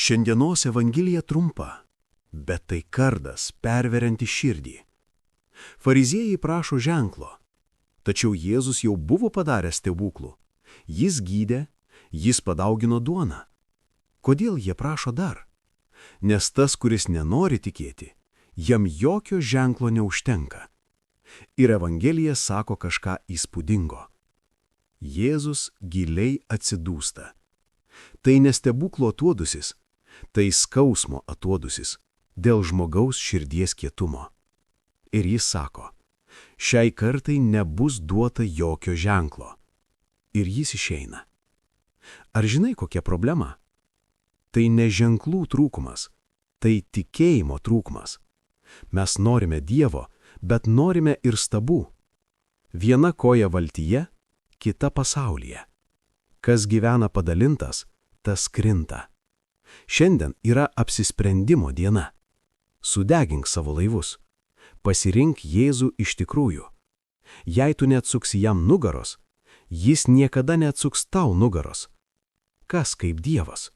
Šiandienos Evangelija trumpa, bet tai kardas perverianti širdį. Fariziejai prašo ženklo, tačiau Jėzus jau buvo padaręs stebuklų. Jis gydė, jis padaugino duoną. Kodėl jie prašo dar? Nes tas, kuris nenori tikėti, jam jokio ženklo neužtenka. Ir Evangelija sako kažką įspūdingo. Jėzus giliai atsidūsta. Tai ne stebuklo atuodusis, tai skausmo atuodusis dėl žmogaus širdies kietumo. Ir jis sako, šiai kartai nebus duota jokio ženklo. Ir jis išeina. Ar žinai, kokia problema? Tai ne ženklų trūkumas, tai tikėjimo trūkumas. Mes norime Dievo, bet norime ir stabų. Viena koja valtyje, kita pasaulyje. Kas gyvena padalintas, tas krinta. Šiandien yra apsisprendimo diena. Sudegink savo laivus. Pasirink Jėzų iš tikrųjų. Jei tu neatsuksi jam nugaros, jis niekada neatsuks tau nugaros. Kas kaip Dievas?